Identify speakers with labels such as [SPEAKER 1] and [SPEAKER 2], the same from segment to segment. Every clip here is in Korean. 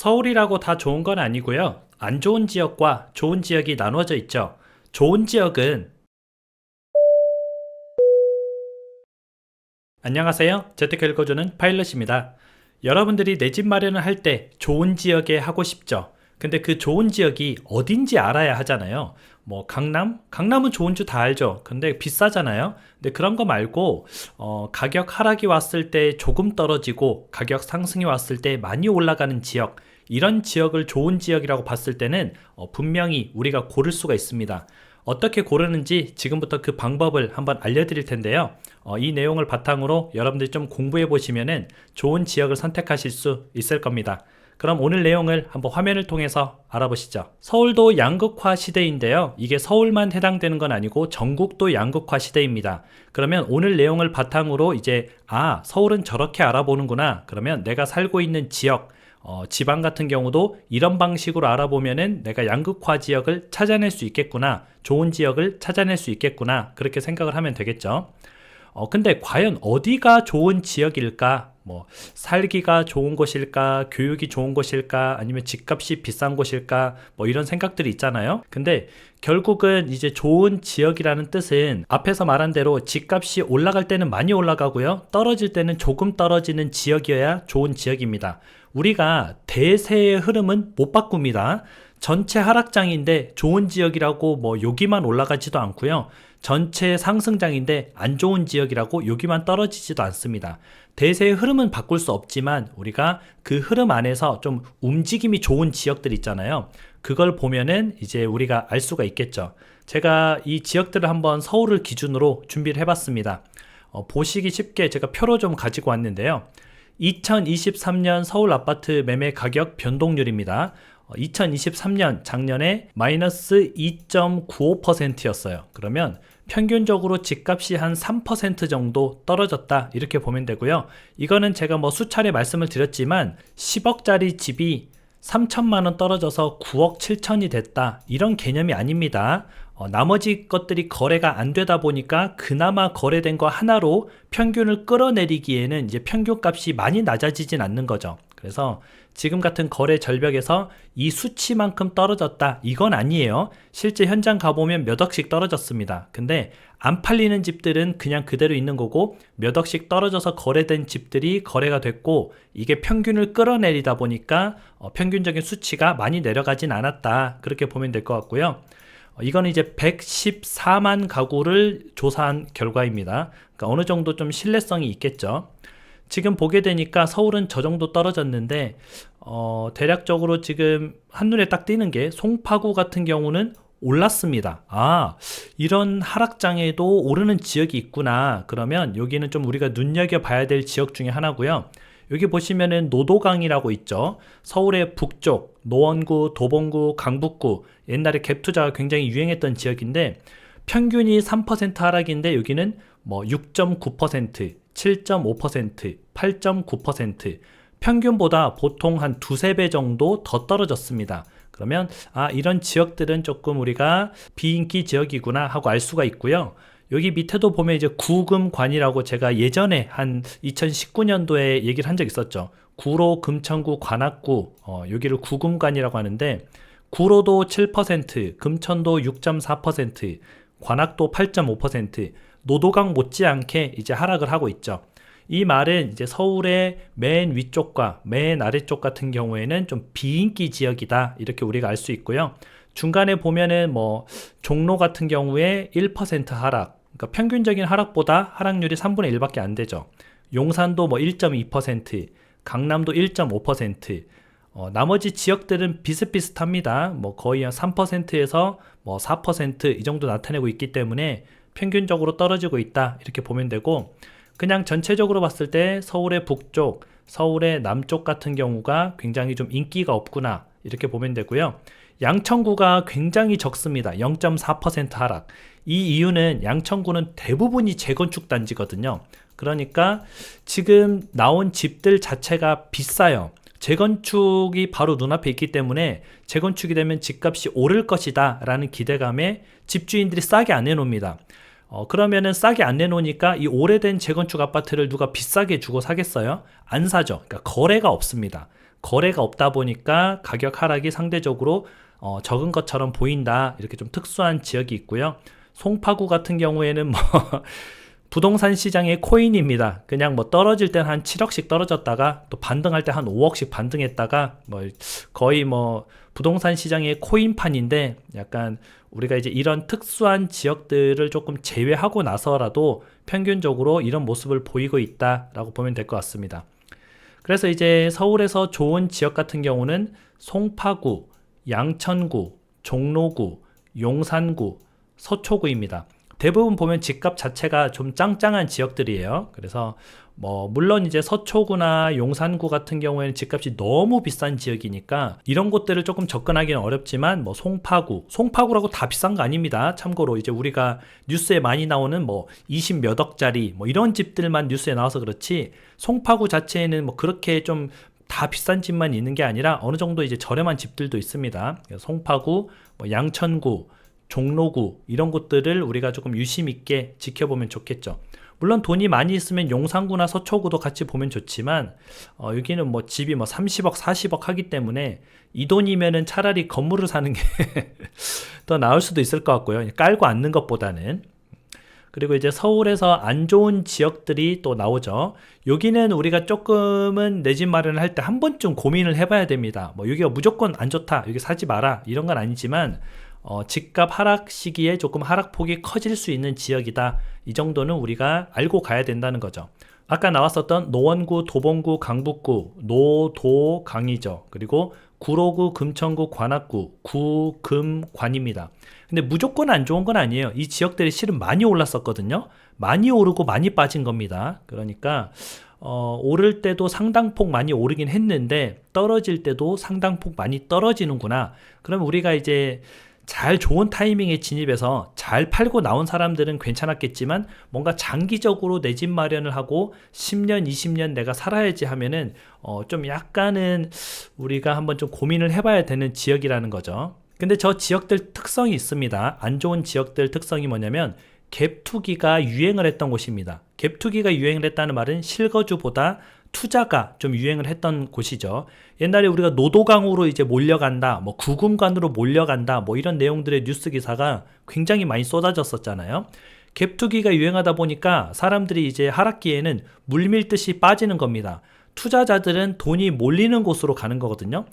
[SPEAKER 1] 서울이라고 다 좋은 건 아니고요. 안 좋은 지역과 좋은 지역이 나누어져 있죠. 좋은 지역은 안녕하세요. 재테크 읽어주는 파일럿입니다. 여러분들이 내 집 마련을 할 때 좋은 지역에 하고 싶죠. 근데 그 좋은 지역이 어딘지 알아야 하잖아요. 뭐 강남? 강남은 좋은 줄 다 알죠. 근데 비싸잖아요. 근데 그런 거 말고 가격 하락이 왔을 때 조금 떨어지고 가격 상승이 왔을 때 많이 올라가는 지역, 이런 지역을 좋은 지역이라고 봤을 때는 분명히 우리가 고를 수가 있습니다. 어떻게 고르는지 지금부터 그 방법을 한번 알려드릴 텐데요. 이 내용을 바탕으로 여러분들이 좀 공부해 보시면은 좋은 지역을 선택하실 수 있을 겁니다. 그럼 오늘 내용을 한번 화면을 통해서 알아보시죠. 서울도 양극화 시대인데요. 이게 서울만 해당되는 건 아니고 전국도 양극화 시대입니다. 그러면 오늘 내용을 바탕으로 이제 서울은 저렇게 알아보는구나. 그러면 내가 살고 있는 지역, 지방 같은 경우도 이런 방식으로 알아보면은 내가 양극화 지역을 찾아낼 수 있겠구나, 좋은 지역을 찾아낼 수 있겠구나, 그렇게 생각을 하면 되겠죠. 근데 과연 어디가 좋은 지역일까? 뭐 살기가 좋은 곳일까? 교육이 좋은 곳일까? 아니면 집값이 비싼 곳일까? 뭐 이런 생각들이 있잖아요. 근데 결국은 이제 좋은 지역이라는 뜻은 앞에서 말한 대로 집값이 올라갈 때는 많이 올라가고요, 떨어질 때는 조금 떨어지는 지역이어야 좋은 지역입니다. 우리가 대세의 흐름은 못 바꿉니다. 전체 하락장인데 좋은 지역이라고 뭐 여기만 올라가지도 않고요, 전체 상승장인데 안 좋은 지역이라고 여기만 떨어지지도 않습니다. 대세의 흐름은 바꿀 수 없지만 우리가 그 흐름 안에서 좀 움직임이 좋은 지역들 있잖아요. 그걸 보면은 이제 우리가 알 수가 있겠죠. 제가 이 지역들을 한번 서울을 기준으로 준비를 해봤습니다. 보시기 쉽게 제가 표로 좀 가지고 왔는데요. 2023년 서울 아파트 매매 가격 변동률입니다. 2023년 작년에 마이너스 2.95%였어요. 그러면 평균적으로 집값이 한 3% 정도 떨어졌다, 이렇게 보면 되고요. 이거는 제가 뭐 수차례 말씀을 드렸지만 10억짜리 집이 3천만 원 떨어져서 9억 7천이 됐다, 이런 개념이 아닙니다. 나머지 것들이 거래가 안 되다 보니까 그나마 거래된 거 하나로 평균을 끌어내리기에는 이제 평균값이 많이 낮아지진 않는 거죠. 그래서 지금 같은 거래 절벽에서 이 수치만큼 떨어졌다, 이건 아니에요. 실제 현장 가보면 몇 억씩 떨어졌습니다. 근데 안 팔리는 집들은 그냥 그대로 있는 거고, 몇 억씩 떨어져서 거래된 집들이 거래가 됐고, 이게 평균을 끌어내리다 보니까 평균적인 수치가 많이 내려가진 않았다, 그렇게 보면 될 것 같고요. 이거는 이제 114만 가구를 조사한 결과입니다. 그러니까 어느 정도 좀 신뢰성이 있겠죠. 지금 보게 되니까 서울은 저 정도 떨어졌는데 대략적으로 지금 한눈에 딱 띄는 게 송파구 같은 경우는 올랐습니다. 이런 하락장에도 오르는 지역이 있구나. 그러면 여기는 좀 우리가 눈여겨봐야 될 지역 중에 하나고요. 여기 보시면은 노도강이라고 있죠. 서울의 북쪽, 노원구, 도봉구, 강북구, 옛날에 갭투자가 굉장히 유행했던 지역인데 평균이 3% 하락인데 여기는 뭐 6.9%, 7.5%, 8.9%, 평균보다 보통 한 두세 배 정도 더 떨어졌습니다. 그러면 이런 지역들은 조금 우리가 비인기 지역이구나 하고 알 수가 있고요. 여기 밑에도 보면 이제 구금관이라고 제가 예전에 한 2019년도에 얘기를 한 적 있었죠. 구로, 금천구, 관악구, 여기를 구금관이라고 하는데 구로도 7%, 금천도 6.4%, 관악도 8.5%, 노도강 못지않게 이제 하락을 하고 있죠. 이 말은 이제 서울의 맨 위쪽과 맨 아래쪽 같은 경우에는 좀 비인기 지역이다, 이렇게 우리가 알 수 있고요. 중간에 보면은 뭐 종로 같은 경우에 1% 하락, 그러니까 평균적인 하락보다 하락률이 3분의 1밖에 안 되죠. 용산도 뭐 1.2%, 강남도 1.5%, 나머지 지역들은 비슷비슷합니다. 뭐 거의 한 3%에서 뭐 4% 이 정도 나타내고 있기 때문에 평균적으로 떨어지고 있다, 이렇게 보면 되고, 그냥 전체적으로 봤을 때 서울의 북쪽, 서울의 남쪽 같은 경우가 굉장히 좀 인기가 없구나, 이렇게 보면 되고요. 양천구가 굉장히 적습니다. 0.4% 하락. 이 이유는 양천구는 대부분이 재건축 단지거든요. 그러니까 지금 나온 집들 자체가 비싸요. 재건축이 바로 눈앞에 있기 때문에 재건축이 되면 집값이 오를 것이다 라는 기대감에 집주인들이 싸게 안 내놓습니다. 그러면은 싸게 안 내놓으니까 이 오래된 재건축 아파트를 누가 비싸게 주고 사겠어요? 안 사죠. 그러니까 거래가 없습니다. 거래가 없다 보니까 가격 하락이 상대적으로 적은 것처럼 보인다. 이렇게 좀 특수한 지역이 있고요. 송파구 같은 경우에는 뭐 부동산 시장의 코인입니다. 그냥 뭐 떨어질 땐 한 7억씩 떨어졌다가 또 반등할 때 한 5억씩 반등했다가 뭐 거의 뭐 부동산 시장의 코인판인데, 약간 우리가 이제 이런 특수한 지역들을 조금 제외하고 나서라도 평균적으로 이런 모습을 보이고 있다라고 보면 될 것 같습니다. 그래서 이제 서울에서 좋은 지역 같은 경우는 송파구, 양천구, 종로구, 용산구, 서초구입니다. 대부분 보면 집값 자체가 좀 짱짱한 지역들이에요. 그래서 뭐 물론 이제 서초구나 용산구 같은 경우에는 집값이 너무 비싼 지역이니까 이런 곳들을 조금 접근하기는 어렵지만, 뭐 송파구라고 다 비싼 거 아닙니다. 참고로 이제 우리가 뉴스에 많이 나오는 뭐 20 몇 억짜리 뭐 이런 집들만 뉴스에 나와서 그렇지, 송파구 자체에는 뭐 그렇게 좀 다 비싼 집만 있는 게 아니라 어느 정도 이제 저렴한 집들도 있습니다. 송파구, 뭐 양천구, 종로구 이런 곳들을 우리가 조금 유심 있게 지켜보면 좋겠죠. 물론 돈이 많이 있으면 용산구나 서초구도 같이 보면 좋지만 여기는 뭐 집이 뭐 30억 40억 하기 때문에 이 돈이면은 차라리 건물을 사는 게 더 나을 수도 있을 것 같고요. 깔고 앉는 것보다는. 그리고 이제 서울에서 안 좋은 지역들이 또 나오죠. 여기는 우리가 조금은 내 집 마련을 할 때 한 번쯤 고민을 해봐야 됩니다. 뭐 여기가 무조건 안 좋다, 여기 사지 마라 이런 건 아니지만 집값 하락 시기에 조금 하락폭이 커질 수 있는 지역이다. 이 정도는 우리가 알고 가야 된다는 거죠. 아까 나왔었던 노원구, 도봉구, 강북구, 노도강이죠. 그리고 구로구, 금천구, 관악구, 구금관입니다. 근데 무조건 안 좋은 건 아니에요. 이 지역들이 실은 많이 올랐었거든요. 많이 오르고 많이 빠진 겁니다. 그러니까 오를 때도 상당폭 많이 오르긴 했는데 떨어질 때도 상당폭 많이 떨어지는구나. 그럼 우리가 이제 잘 좋은 타이밍에 진입해서 잘 팔고 나온 사람들은 괜찮았겠지만, 뭔가 장기적으로 내 집 마련을 하고 10년, 20년 내가 살아야지 하면은 좀 약간은 우리가 한번 좀 고민을 해봐야 되는 지역이라는 거죠. 근데 저 지역들 특성이 있습니다. 안 좋은 지역들 특성이 뭐냐면 갭투기가 유행을 했던 곳입니다. 갭투기가 유행을 했다는 말은 실거주보다 투자가 좀 유행을 했던 곳이죠. 옛날에 우리가 노도강으로 이제 몰려간다, 뭐 구금관으로 몰려간다, 뭐 이런 내용들의 뉴스 기사가 굉장히 많이 쏟아졌었잖아요. 갭투기가 유행하다 보니까 사람들이 이제 하락기에는 물밀듯이 빠지는 겁니다. 투자자들은 돈이 몰리는 곳으로 가는 거거든요.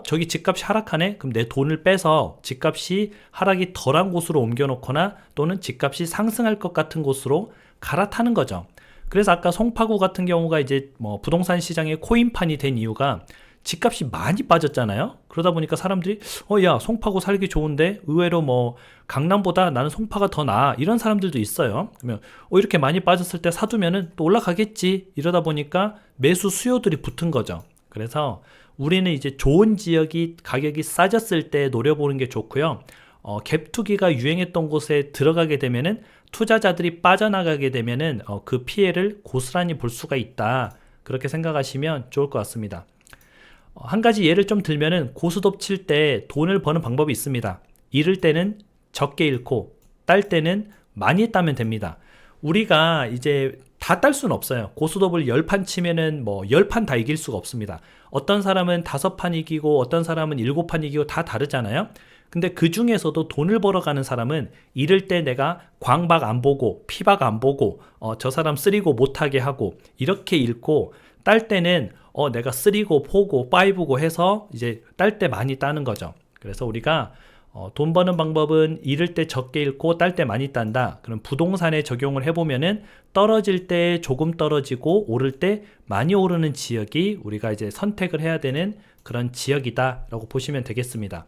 [SPEAKER 1] 저기 집값이 하락하네? 그럼 내 돈을 빼서 집값이 하락이 덜한 곳으로 옮겨놓거나 또는 집값이 상승할 것 같은 곳으로 갈아타는 거죠. 그래서 아까 송파구 같은 경우가 이제 뭐 부동산 시장의 코인판이 된 이유가 집값이 많이 빠졌잖아요. 그러다 보니까 사람들이 야, 송파구 살기 좋은데 의외로 뭐 강남보다 나는 송파가 더 나아, 이런 사람들도 있어요. 그러면 이렇게 많이 빠졌을 때 사두면은 또 올라가겠지, 이러다 보니까 매수 수요들이 붙은 거죠. 그래서 우리는 이제 좋은 지역이 가격이 싸졌을 때 노려보는 게 좋고요. 갭투기가 유행했던 곳에 들어가게 되면은 투자자들이 빠져나가게 되면은 그 피해를 고스란히 볼 수가 있다. 그렇게 생각하시면 좋을 것 같습니다. 한 가지 예를 좀 들면은 고스톱 칠 때 돈을 버는 방법이 있습니다. 잃을 때는 적게 잃고 딸 때는 많이 따면 됩니다. 우리가 이제 다 딸 수는 없어요. 고스톱을 10판 치면은 뭐 10판 다 이길 수가 없습니다. 어떤 사람은 5판 이기고 어떤 사람은 7판 이기고 다 다르잖아요. 근데 그 중에서도 돈을 벌어가는 사람은 잃을 때 내가 광박 안 보고 피박 안 보고 저 사람 쓰리고 못하게 하고 이렇게 잃고, 딸 때는 내가 쓰리고 포고 파이브고 해서 이제 딸 때 많이 따는 거죠. 그래서 우리가 돈 버는 방법은 잃을 때 적게 잃고 딸 때 많이 딴다. 그럼 부동산에 적용을 해보면은 떨어질 때 조금 떨어지고 오를 때 많이 오르는 지역이 우리가 이제 선택을 해야 되는 그런 지역이다라고 보시면 되겠습니다.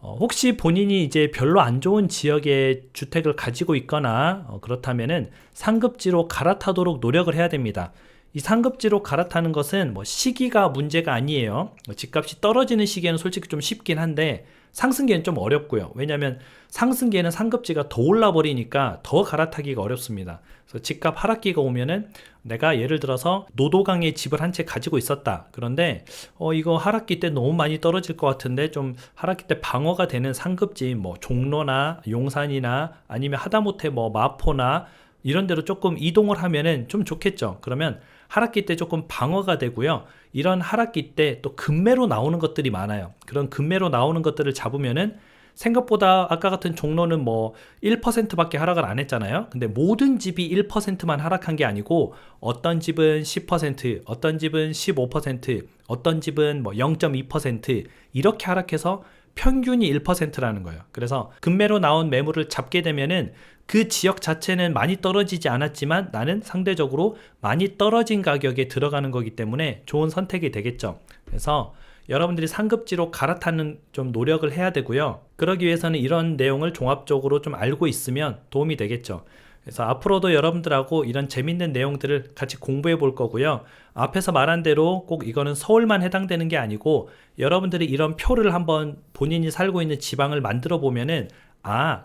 [SPEAKER 1] 혹시 본인이 이제 별로 안 좋은 지역의 주택을 가지고 있거나 그렇다면은 상급지로 갈아타도록 노력을 해야 됩니다. 이 상급지로 갈아타는 것은 뭐 시기가 문제가 아니에요. 집값이 떨어지는 시기에는 솔직히 좀 쉽긴 한데 상승기에는 좀 어렵고요. 왜냐하면 상승기에는 상급지가 더 올라 버리니까 더 갈아타기가 어렵습니다. 그래서 집값 하락기가 오면은 내가 예를 들어서 노도강에 집을 한 채 가지고 있었다. 그런데 이거 하락기 때 너무 많이 떨어질 것 같은데 좀 하락기 때 방어가 되는 상급지, 뭐 종로나 용산이나 아니면 하다못해 뭐 마포나 이런 데로 조금 이동을 하면은 좀 좋겠죠. 그러면 하락기 때 조금 방어가 되고요. 이런 하락기 때 또 급매로 나오는 것들이 많아요. 그런 급매로 나오는 것들을 잡으면은 생각보다 아까 같은 종로는 뭐 1%밖에 하락을 안 했잖아요. 근데 모든 집이 1%만 하락한 게 아니고 어떤 집은 10%, 어떤 집은 15%, 어떤 집은 뭐 0.2% 이렇게 하락해서 평균이 1%라는 거예요. 그래서 급매로 나온 매물을 잡게 되면은 그 지역 자체는 많이 떨어지지 않았지만 나는 상대적으로 많이 떨어진 가격에 들어가는 거기 때문에 좋은 선택이 되겠죠. 그래서 여러분들이 상급지로 갈아타는 좀 노력을 해야 되고요. 그러기 위해서는 이런 내용을 종합적으로 좀 알고 있으면 도움이 되겠죠. 그래서 앞으로도 여러분들하고 이런 재밌는 내용들을 같이 공부해 볼 거고요. 앞에서 말한 대로 꼭 이거는 서울만 해당되는 게 아니고 여러분들이 이런 표를 한번 본인이 살고 있는 지방을 만들어 보면은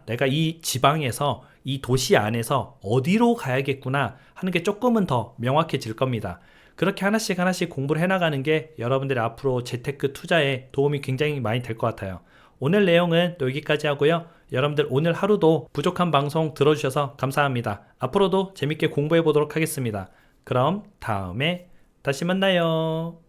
[SPEAKER 1] 내가 이 지방에서 이 도시 안에서 어디로 가야겠구나 하는 게 조금은 더 명확해질 겁니다. 그렇게 하나씩 하나씩 공부를 해나가는 게 여러분들의 앞으로 재테크 투자에 도움이 굉장히 많이 될 것 같아요. 오늘 내용은 또 여기까지 하고요. 여러분들 오늘 하루도 부족한 방송 들어주셔서 감사합니다. 앞으로도 재밌게 공부해 보도록 하겠습니다. 그럼 다음에 다시 만나요.